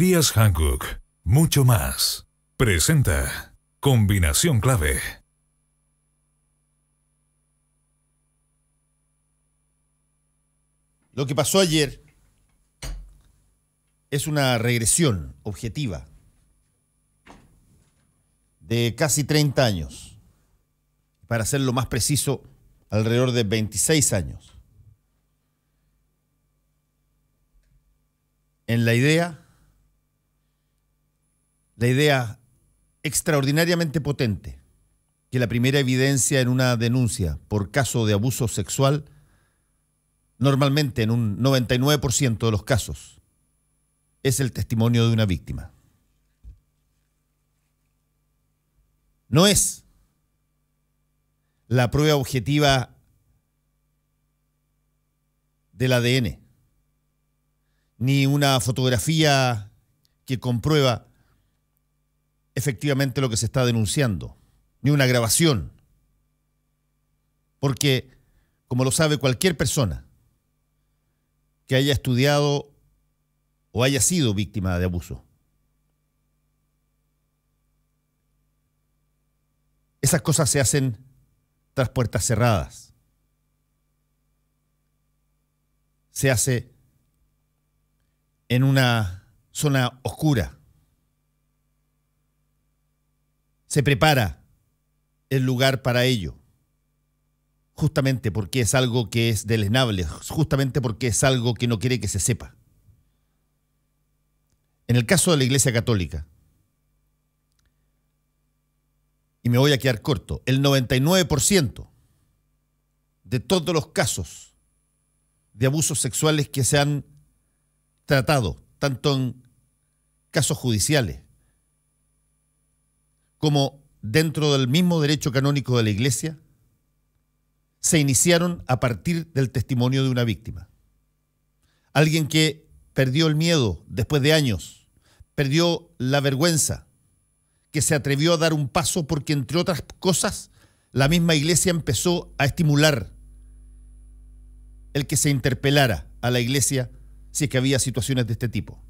Pastelerías Hankook. Mucho más. Presenta Combinación Clave. Lo que pasó ayer es una regresión objetiva de casi 30 años. Para serlo más preciso, alrededor de 26 años. En la idea extraordinariamente potente que la primera evidencia en una denuncia por caso de abuso sexual, normalmente en un 99% de los casos, es el testimonio de una víctima. No es la prueba objetiva del ADN, ni una fotografía que comprueba efectivamente lo que se está denunciando, ni una grabación. Porque, como lo sabe cualquier persona que haya estudiado o haya sido víctima de abuso, esas cosas se hacen tras puertas cerradas. Se hace en una zona oscura. Se prepara el lugar para ello, justamente porque es algo que es deleznable, justamente porque es algo que no quiere que se sepa. En el caso de la Iglesia Católica, y me voy a quedar corto, el 99% de todos los casos de abusos sexuales que se han tratado, tanto en casos judiciales como dentro del mismo derecho canónico de la Iglesia, se iniciaron a partir del testimonio de una víctima. Alguien que perdió el miedo después de años, perdió la vergüenza, que se atrevió a dar un paso porque, entre otras cosas, la misma Iglesia empezó a estimular el que se interpelara a la Iglesia si es que había situaciones de este tipo.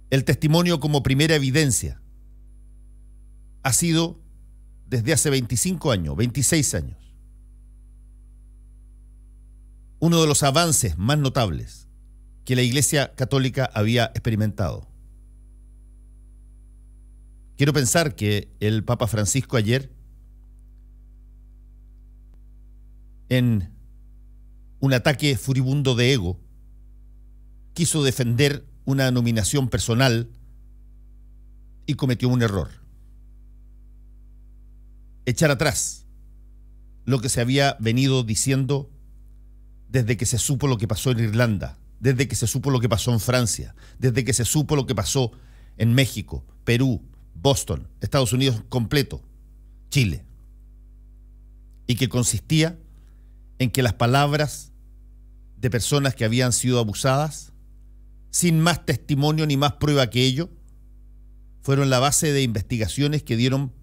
El testimonio como primera evidencia ha sido desde hace 25 años, 26 años, uno de los avances más notables que la Iglesia Católica había experimentado. Quiero pensar que el Papa Francisco ayer, en un ataque furibundo de ego, quiso defender una nominación personal y cometió un error. Echar atrás lo que se había venido diciendo desde que se supo lo que pasó en Irlanda, desde que se supo lo que pasó en Francia, desde que se supo lo que pasó en México, Perú, Boston, Estados Unidos completo, Chile, y que consistía en que las palabras de personas que habían sido abusadas, sin más testimonio ni más prueba que ello, fueron la base de investigaciones que dieron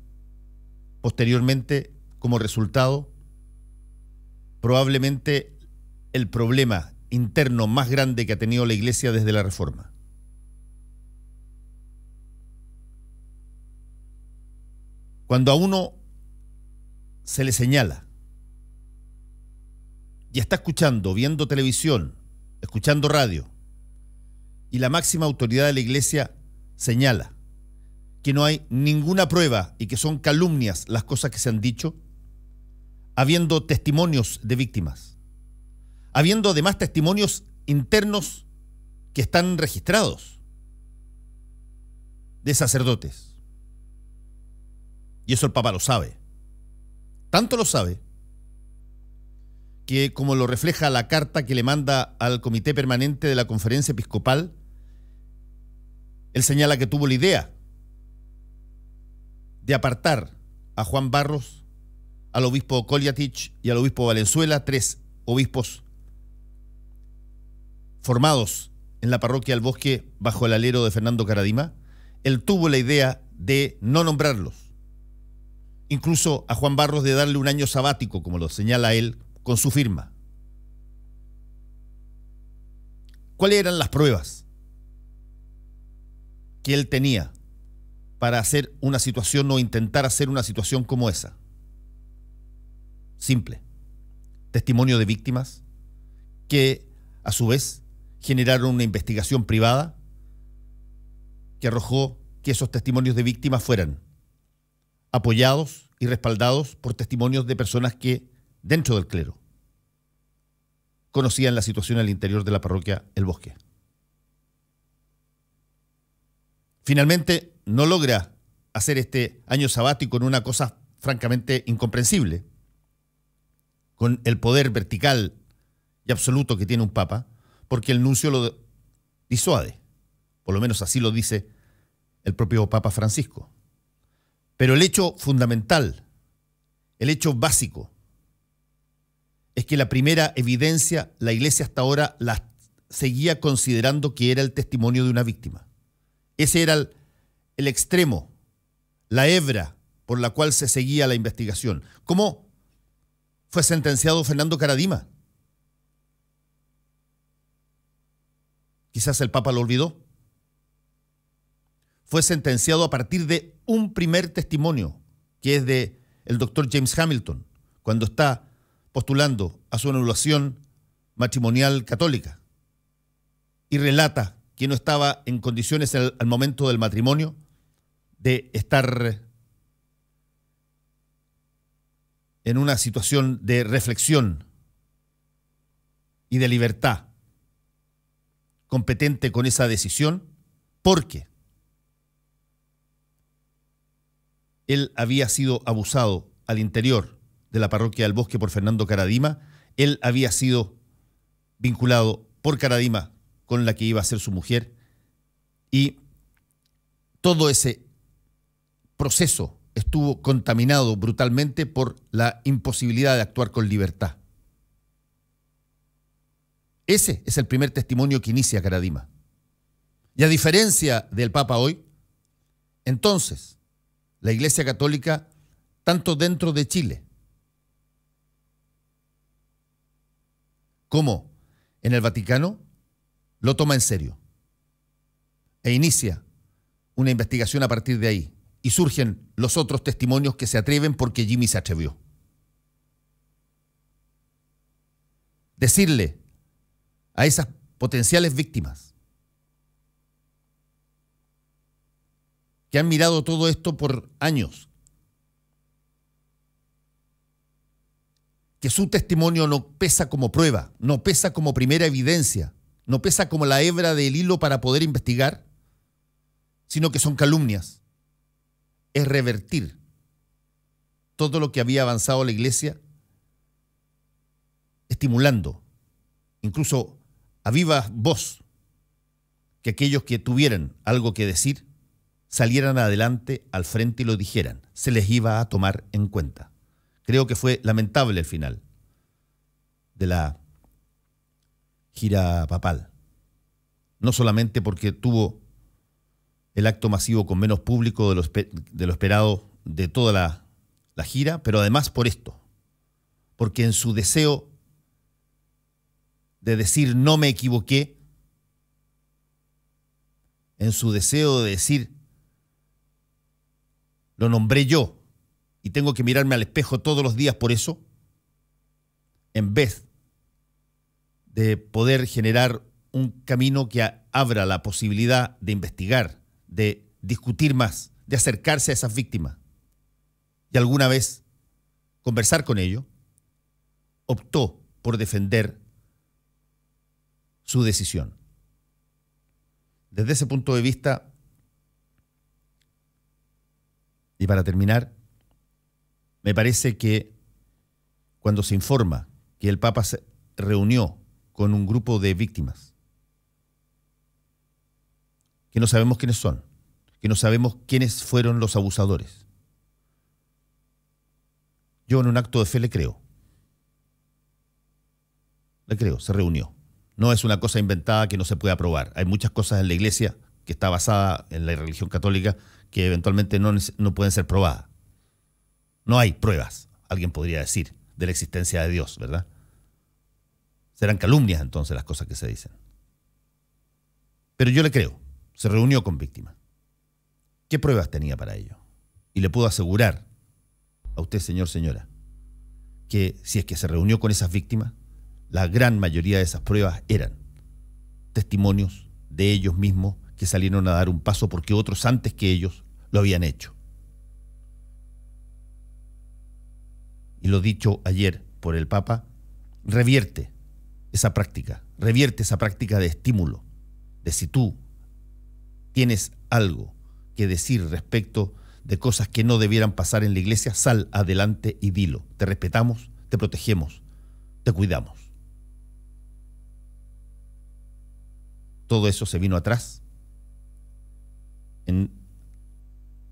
posteriormente como resultado probablemente el problema interno más grande que ha tenido la Iglesia desde la Reforma. Cuando a uno se le señala y está escuchando, viendo televisión, escuchando radio, y la máxima autoridad de la Iglesia señala que no hay ninguna prueba y que son calumnias las cosas que se han dicho, habiendo testimonios de víctimas, habiendo además testimonios internos que están registrados de sacerdotes. Y eso el Papa lo sabe. Tanto lo sabe que, como lo refleja la carta que le manda al Comité Permanente de la Conferencia Episcopal, él señala que tuvo la idea de apartar a Juan Barros, al obispo Koljatich y al obispo Valenzuela, 3 obispos formados en la parroquia del Bosque bajo el alero de Fernando Karadima. Él tuvo la idea de no nombrarlos, incluso a Juan Barros de darle un año sabático, como lo señala él, con su firma. ¿Cuáles eran las pruebas que él tenía para hacer una situación o intentar hacer una situación como esa? Simple. Testimonio de víctimas que a su vez generaron una investigación privada que arrojó que esos testimonios de víctimas fueran apoyados y respaldados por testimonios de personas que, dentro del clero, conocían la situación al interior de la parroquia El Bosque. Finalmente, no logra hacer este año sabático en una cosa francamente incomprensible, con el poder vertical y absoluto que tiene un papa, porque el nuncio lo disuade. Por lo menos así lo dice el propio Papa Francisco. Pero el hecho fundamental, el hecho básico, es que la primera evidencia, la Iglesia hasta ahora la seguía considerando que era el testimonio de una víctima. Ese era el extremo, la hebra por la cual se seguía la investigación. ¿Cómo fue sentenciado Fernando Karadima? Quizás el Papa lo olvidó. Fue sentenciado a partir de un primer testimonio, que es de el doctor James Hamilton, cuando está postulando a su anulación matrimonial católica y relata que no estaba en condiciones al momento del matrimonio de estar en una situación de reflexión y de libertad competente con esa decisión, porque él había sido abusado al interior de la parroquia del Bosque por Fernando Karadima, él había sido vinculado por Karadima con la que iba a ser su mujer, y todo ese proceso estuvo contaminado brutalmente por la imposibilidad de actuar con libertad. Ese es el primer testimonio que inicia Karadima. Y a diferencia del Papa hoy, entonces, la Iglesia Católica, tanto dentro de Chile como en el Vaticano, lo toma en serio e inicia una investigación a partir de ahí. Y surgen los otros testimonios que se atreven porque Jimmy se atrevió. Decirle a esas potenciales víctimas que han mirado todo esto por años, que su testimonio no pesa como prueba, no pesa como primera evidencia, no pesa como la hebra del hilo para poder investigar, sino que son calumnias. Es revertir todo lo que había avanzado la Iglesia, estimulando, incluso a viva voz, que aquellos que tuvieran algo que decir salieran adelante al frente y lo dijeran. Se les iba a tomar en cuenta. Creo que fue lamentable el final de la gira papal. No solamente porque tuvo el acto masivo con menos público de lo esperado de toda la gira, pero además por esto, porque en su deseo de decir no me equivoqué, en su deseo de decir lo nombré yo y tengo que mirarme al espejo todos los días por eso, en vez de poder generar un camino que abra la posibilidad de investigar, de discutir más, de acercarse a esas víctimas y alguna vez conversar con ellos, optó por defender su decisión. Desde ese punto de vista, y para terminar, me parece que cuando se informa que el Papa se reunió con un grupo de víctimas, que no sabemos quiénes son, que no sabemos quiénes fueron los abusadores, yo en un acto de fe le creo, se reunió. No es una cosa inventada que no se pueda probar. Hay muchas cosas en la Iglesia que está basada en la religión católica que eventualmente no pueden ser probadas. No hay pruebas, alguien podría decir, de la existencia de Dios, ¿verdad? Serán calumnias entonces las cosas que se dicen. Pero yo le creo, se reunió con víctimas. ¿Qué pruebas tenía para ello? Y le puedo asegurar a usted, señor, señora, que si es que se reunió con esas víctimas, la gran mayoría de esas pruebas eran testimonios de ellos mismos que salieron a dar un paso porque otros antes que ellos lo habían hecho. Y lo dicho ayer por el Papa, revierte esa práctica de estímulo, de si tú tienes algo que decir respecto de cosas que no debieran pasar en la iglesia, sal adelante y dilo. Te respetamos, te protegemos, te cuidamos. Todo eso se vino atrás en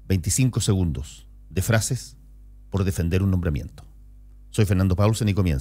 25 segundos de frases por defender un nombramiento. Soy Fernando Paulsen y comienza